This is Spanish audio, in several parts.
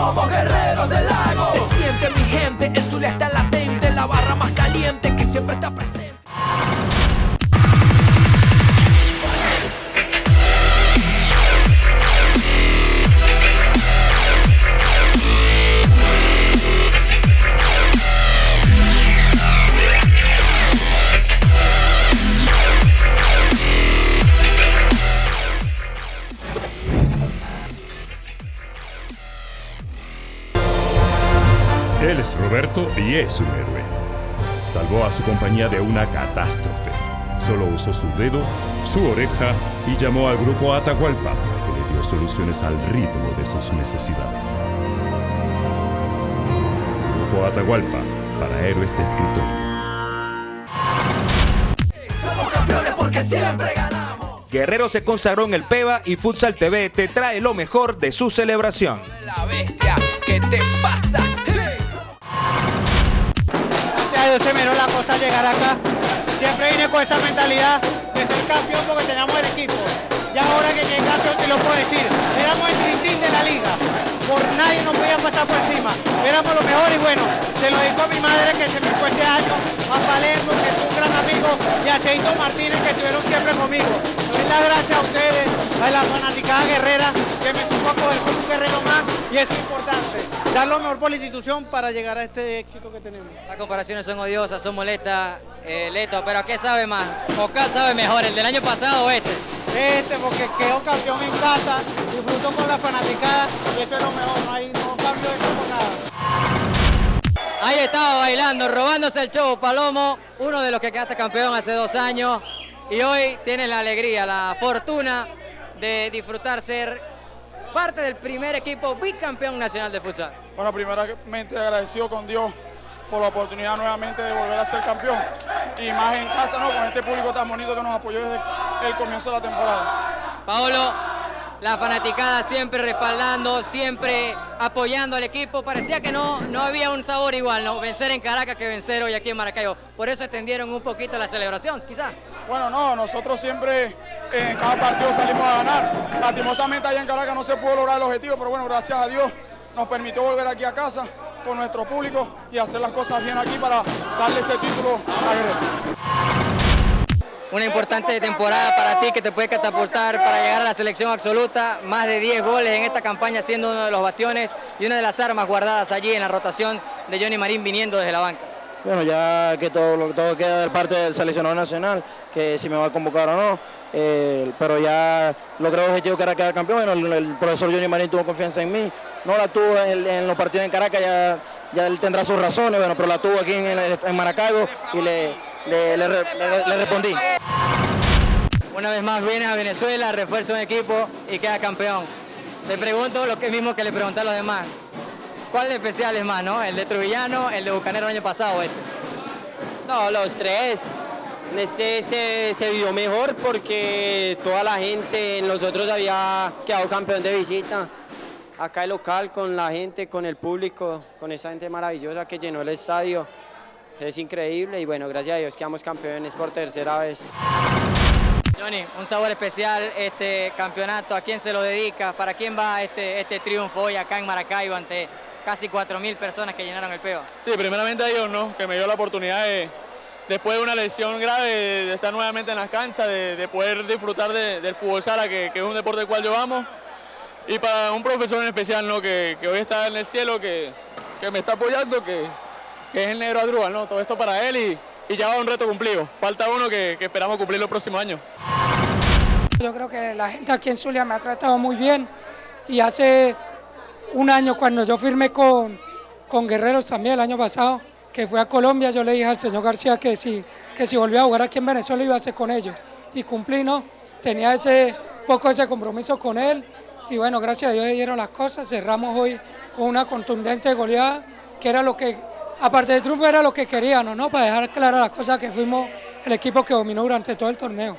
somos guerreros del lago. Se siente mi gente, el Zulia está latente, la barra más caliente que siempre está presente. Él es Roberto y es un héroe. Salvó a su compañía de una catástrofe. Solo usó su dedo, su oreja y llamó al grupo Atahualpa, que le dio soluciones al ritmo de sus necesidades. Grupo Atahualpa, para héroes de escritorio. Somos campeones porque siempre ganamos. Guerrero se consagró en el PEVA y Futsal TV te trae lo mejor de su celebración. La bestia, ¿qué te pasa? Dios se miró la cosa llegar acá. Siempre vine con esa mentalidad de ser campeón porque teníamos el equipo. Ya ahora que llegué campeón, sí lo puedo decir. Éramos el trintín de la liga. Por nadie nos podía pasar por encima. Éramos lo mejor y bueno, se lo dedico a mi madre que se me fue este año, a Palermo, que es un gran amigo, y a Cheito Martínez, que estuvieron siempre conmigo. Doy las gracias a ustedes, a la fanaticada guerrera, que me tocó coger con un guerrero más, y eso es importante. Dar lo mejor por la institución para llegar a este éxito que tenemos. Las comparaciones son odiosas, son molestas, Leto, pero ¿qué sabe más? Ocal sabe mejor, el del año pasado o este. Porque quedó campeón en casa, disfrutó con la fanaticada, y eso es lo mejor, no cambio eso por nada. Ahí estaba bailando, robándose el show, Palomo, uno de los que quedaste campeón hace 2 años, y hoy tienes la alegría, la fortuna de disfrutar ser parte del primer equipo bicampeón nacional de futsal. Bueno, primeramente agradecido con Dios por la oportunidad nuevamente de volver a ser campeón, y más en casa, ¿no? Con este público tan bonito que nos apoyó desde el comienzo de la temporada. Paolo, la fanaticada siempre respaldando, siempre apoyando al equipo. Parecía que no había un sabor igual, ¿no? Vencer en Caracas que vencer hoy aquí en Maracaibo. Por eso extendieron un poquito la celebración, quizás. Bueno, no, nosotros siempre en cada partido salimos a ganar. Lastimosamente allá en Caracas no se pudo lograr el objetivo, pero bueno, gracias a Dios nos permitió volver aquí a casa con nuestro público y hacer las cosas bien aquí para darle ese título a Guerrero. Una importante temporada para ti que te puede catapultar para llegar a la selección absoluta, más de 10 goles en esta campaña siendo uno de los bastiones y una de las armas guardadas allí en la rotación de Johnny Marín viniendo desde la banca. Bueno, ya que todo queda de parte del seleccionador nacional, que si me va a convocar o no, pero ya logré el objetivo que era quedar campeón. Bueno, el profesor Johnny Marín tuvo confianza en mí, no la tuvo en los partidos en Caracas, ya él tendrá sus razones, bueno, pero la tuvo aquí en Maracaibo y le respondí. Una vez más vienes a Venezuela, refuerza un equipo y queda campeón. Te pregunto lo que mismo que le pregunté a los demás. ¿Cuál de especial es más, no? ¿El de Trujillano, el de Bucanero el año pasado o este? No, los tres. En este se vio mejor porque toda la gente en los otros había quedado campeón de visita. Acá el local con la gente, con el público, con esa gente maravillosa que llenó el estadio. Es increíble y bueno, gracias a Dios quedamos campeones por tercera vez. Johnny, un sabor especial este campeonato, ¿a quién se lo dedica? ¿Para quién va este triunfo hoy acá en Maracaibo ante casi 4.000 personas que llenaron el PEVA? Sí, primeramente a Dios, ¿no? Que me dio la oportunidad de, después de una lesión grave, de estar nuevamente en las canchas, de poder disfrutar del fútbol sala, que es un deporte del cual yo amo. Y para un profesor en especial, ¿no? Que hoy está en el cielo, que me está apoyando, que es el negro Adrúbal, ¿no? Todo esto para él y ya va un reto cumplido. Falta uno que esperamos cumplir los próximos años. Yo creo que la gente aquí en Zulia me ha tratado muy bien y hace un año cuando yo firmé con Guerreros también el año pasado, que fue a Colombia, yo le dije al señor García que si volvía a jugar aquí en Venezuela iba a hacer con ellos y cumplí, ¿no? Tenía ese compromiso con él y bueno, gracias a Dios dieron las cosas, cerramos hoy con una contundente goleada que era lo que, aparte del triunfo, era lo que queríamos, ¿no? Para dejar claras las cosas, que fuimos el equipo que dominó durante todo el torneo.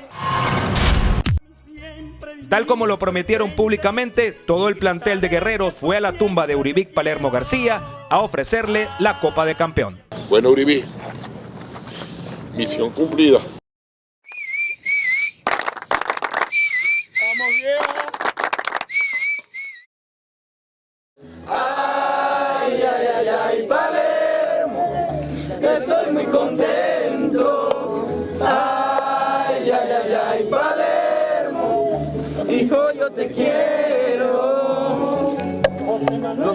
Tal como lo prometieron públicamente, todo el plantel de Guerreros fue a la tumba de Uribic Palermo García a ofrecerle la Copa de Campeón. Bueno, Uribic, misión cumplida. ¡Vamos bien!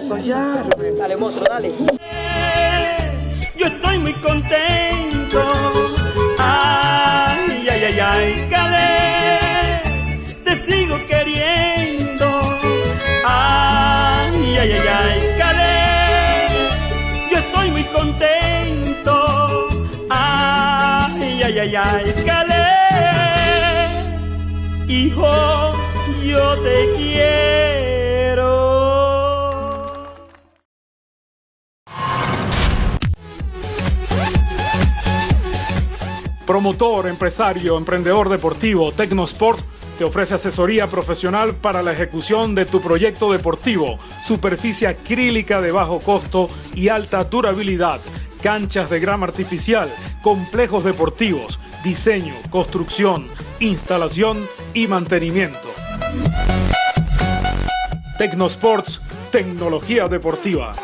solo soñarme. Dale, monstruo, dale. Yo estoy muy contento. Ay, ay, ay, ay, Calé, te sigo queriendo. Ay, ay, ay, ay, Calé, yo estoy muy contento. Ay, ay, ay, ay, Calé, hijo, yo te quiero. Promotor, empresario, emprendedor deportivo, Tecnosport te ofrece asesoría profesional para la ejecución de tu proyecto deportivo, superficie acrílica de bajo costo y alta durabilidad, canchas de grama artificial, complejos deportivos, diseño, construcción, instalación y mantenimiento. Tecnosports, tecnología deportiva.